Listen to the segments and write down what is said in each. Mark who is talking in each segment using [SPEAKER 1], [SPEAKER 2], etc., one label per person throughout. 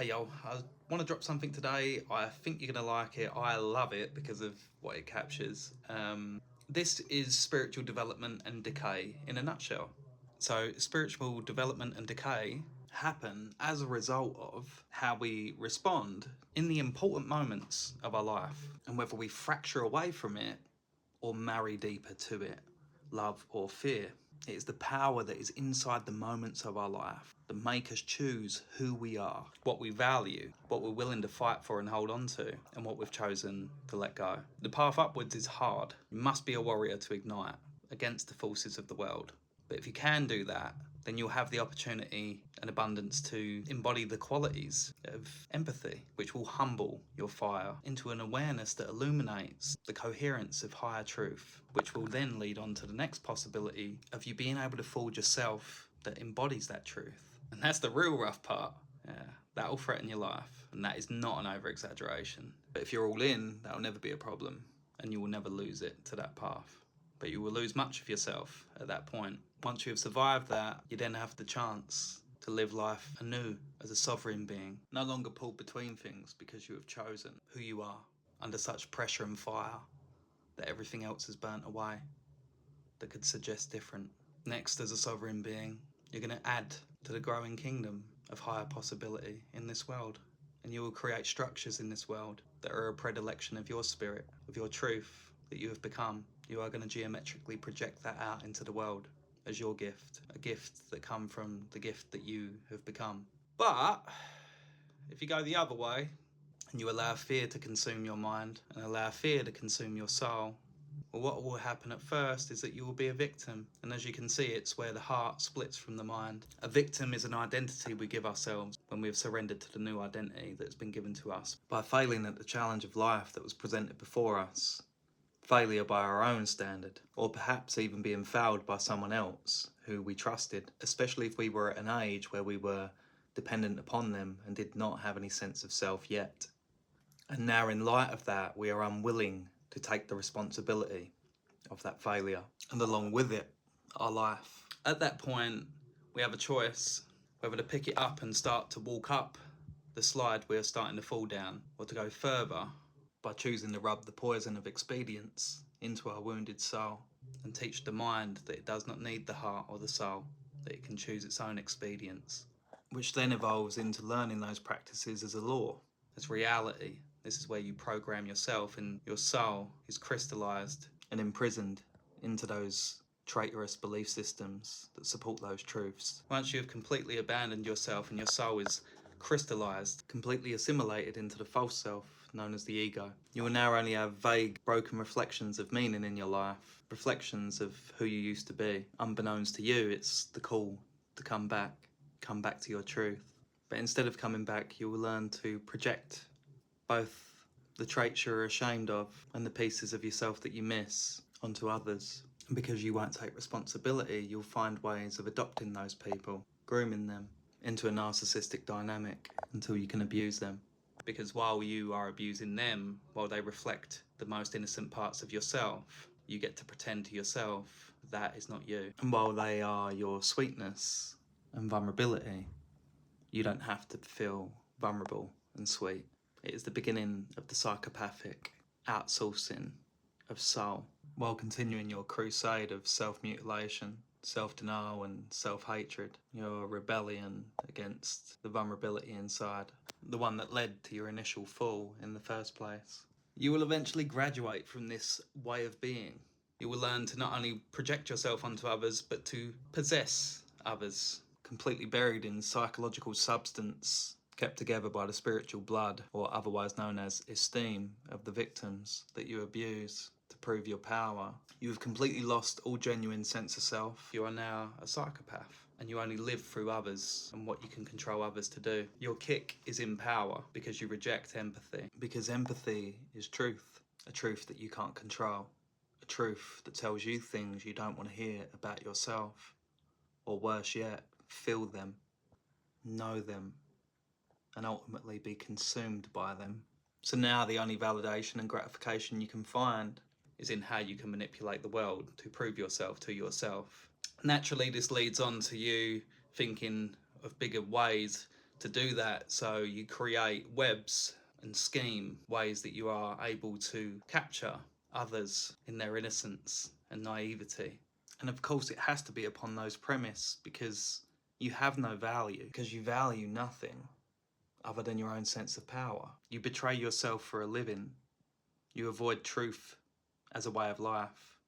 [SPEAKER 1] Hey yo, I want to drop something today. I think you're going to like it. I love it because of what it captures. This is spiritual development and decay in a nutshell. So, spiritual development and decay happen as a result of how we respond in the important moments of our life, and whether we fracture away from it or marry deeper to it, love or fear. It is the power that is inside the moments of our life that make us choose who we are, what we value, what we're willing to fight for and hold on to, and what we've chosen to let go. The path upwards is hard. You must be a warrior to ignite against the forces of the world. But if you can do that, then you'll have the opportunity and abundance to embody the qualities of empathy, which will humble your fire into an awareness that illuminates the coherence of higher truth, which will then lead on to the next possibility of you being able to forge a self that embodies that truth. And that's the real rough part. Yeah, that'll threaten your life, and that is not an over-exaggeration. But if you're all in, that'll never be a problem, and you will never lose it to that path. But you will lose much of yourself at that point. Once you have survived that, you then have the chance to live life anew as a sovereign being, no longer pulled between things because you have chosen who you are under such pressure and fire that everything else is burnt away that could suggest different. Next, as a sovereign being, you're going to add to the growing kingdom of higher possibility in this world, and you will create structures in this world that are a predilection of your spirit, of your truth that you have become. You are going to geometrically project that out into the world as your gift, a gift that comes from the gift that you have become. But if you go the other way and you allow fear to consume your mind and allow fear to consume your soul, well, what will happen at first is that you will be a victim. And as you can see, it's where the heart splits from the mind. A victim is an identity we give ourselves when we have surrendered to the new identity that's been given to us by failing at the challenge of life that was presented before us. Failure by our own standard, or perhaps even being failed by someone else who we trusted, especially if we were at an age where we were dependent upon them and did not have any sense of self yet. And now, in light of that, we are unwilling to take the responsibility of that failure, and along with it, our life. At that point, we have a choice whether to pick it up and start to walk up the slide we are starting to fall down, or to go further by choosing to rub the poison of expedience into our wounded soul and teach the mind that it does not need the heart or the soul, that it can choose its own expedience, which then evolves into learning those practices as a law, as reality. This is where you program yourself, and your soul is crystallized and imprisoned into those traitorous belief systems that support those truths. Once you have completely abandoned yourself and your soul is crystallized, completely assimilated into the false self known as the ego, you will now only have vague, broken reflections of meaning in your life, reflections of who you used to be. Unbeknownst to you, it's the call to come back to your truth. But instead of coming back, you will learn to project both the traits you're ashamed of and the pieces of yourself that you miss onto others. And because you won't take responsibility, you'll find ways of adopting those people, grooming them into a narcissistic dynamic until you can abuse them. Because while you are abusing them, while they reflect the most innocent parts of yourself, you get to pretend to yourself that is not you. And while they are your sweetness and vulnerability, you don't have to feel vulnerable and sweet. It is the beginning of the psychopathic outsourcing of soul, while continuing your crusade of self-mutilation, self-denial and self-hatred, your rebellion against the vulnerability inside, the one that led to your initial fall in the first place. You will eventually graduate from this way of being. You will learn to not only project yourself onto others, but to possess others, completely buried in psychological substance, kept together by the spiritual blood, or otherwise known as esteem, of the victims that you abuse to prove your power. You have completely lost all genuine sense of self. You are now a psychopath, and you only live through others and what you can control others to do. Your kick is in power because you reject empathy, because empathy is truth, a truth that you can't control, a truth that tells you things you don't want to hear about yourself, or worse yet, feel them, know them, and ultimately be consumed by them. So now the only validation and gratification you can find is in how you can manipulate the world to prove yourself to yourself. Naturally, this leads on to you thinking of bigger ways to do that. So you create webs and scheme ways that you are able to capture others in their innocence and naivety. And of course, it has to be upon those premise, because you have no value, because you value nothing other than your own sense of power. You betray yourself for a living. You avoid truth as a way of life.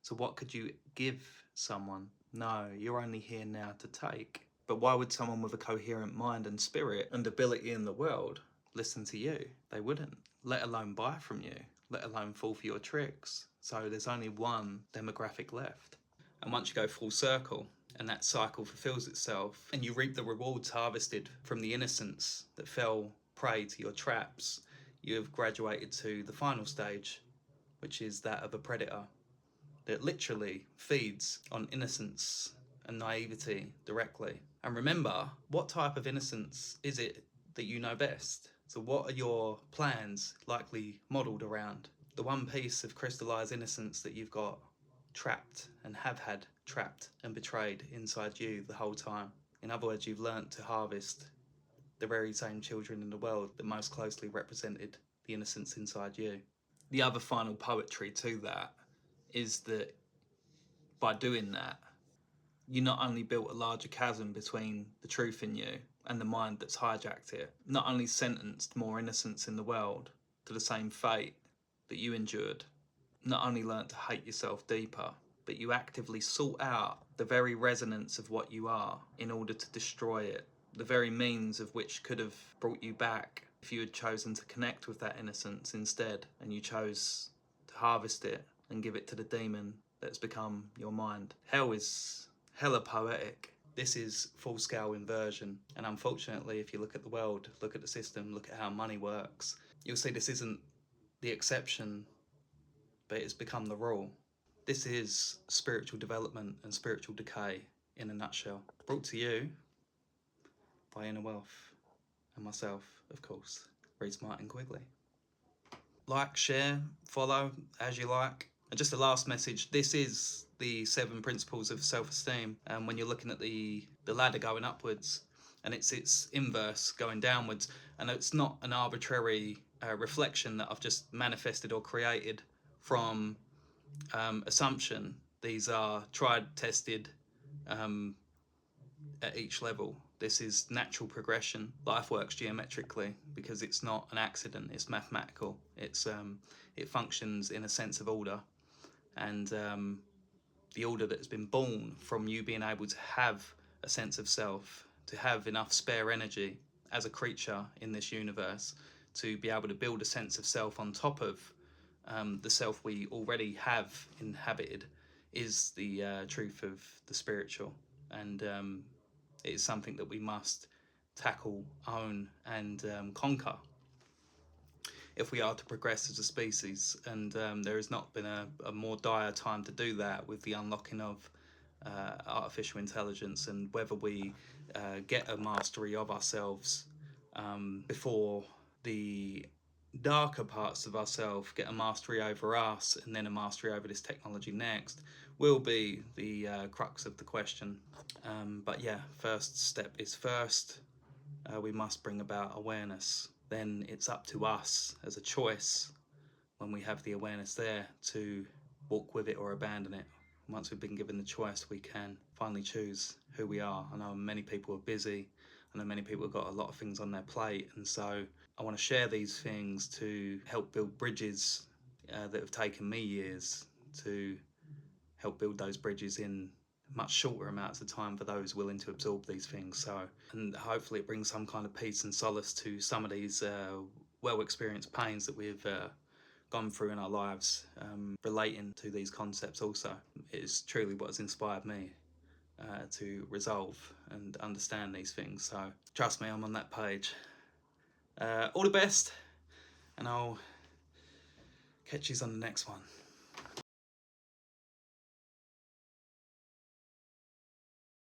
[SPEAKER 1] So what could you give someone? No, you're only here now to take. But why would someone with a coherent mind and spirit and ability in the world listen to you? They wouldn't, let alone buy from you, let alone fall for your tricks. So there's only one demographic left. And once you go full circle and that cycle fulfills itself and you reap the rewards harvested from the innocence that fell prey to your traps, you have graduated to the final stage, which is that of a predator that literally feeds on innocence and naivety directly. And remember, what type of innocence is it that you know best? So what are your plans likely modelled around? The one piece of crystallised innocence that you've got trapped and have had trapped and betrayed inside you the whole time. In other words, you've learnt to harvest the very same children in the world that most closely represented the innocence inside you. The other final poetry to that is that by doing that, you not only built a larger chasm between the truth in you and the mind that's hijacked it, not only sentenced more innocence in the world to the same fate that you endured, not only learnt to hate yourself deeper, but you actively sought out the very resonance of what you are in order to destroy it, the very means of which could have brought you back if you had chosen to connect with that innocence instead, and you chose to harvest it and give it to the demon that's become your mind. Hell is hella poetic. This is full-scale inversion, and unfortunately, if you look at the world, look at the system, look at how money works, you'll see this isn't the exception, but it's become the rule. This is spiritual development and spiritual decay in a nutshell, brought to you by Inner Wealth and myself, of course, Reese Martin Quigley. Like, share, follow as you like. And just a last message, this is the 7 principles of self-esteem. And when you're looking at the ladder going upwards, and it's its inverse going downwards, and it's not an arbitrary reflection that I've just manifested or created from assumption. These are tried, tested at each level. This is natural progression. Life works geometrically because it's not an accident, it's mathematical. It functions in a sense of order, and the order that has been born from you being able to have a sense of self, to have enough spare energy as a creature in this universe, to be able to build a sense of self on top of the self we already have inhabited, is the truth of the spiritual. And it is something that we must tackle, own, and conquer if we are to progress as a species. And there has not been a more dire time to do that with the unlocking of artificial intelligence, and whether we get a mastery of ourselves before the darker parts of ourselves get a mastery over us, and then a mastery over this technology next, will be the crux of the question. But yeah, first step is first. We must bring about awareness. Then it's up to us as a choice, when we have the awareness there, to walk with it or abandon it. Once we've been given the choice, we can finally choose who we are. I know many people are busy. I know many people have got a lot of things on their plate, and so I want to share these things to help build bridges that have taken me years to help build those bridges in much shorter amounts of time for those willing to absorb these things. So, and hopefully it brings some kind of peace and solace to some of these well-experienced pains that we've gone through in our lives, relating to these concepts also. It is truly what has inspired me to resolve and understand these things. So trust me, I'm on that page. All the best, and I'll catch you on the next one.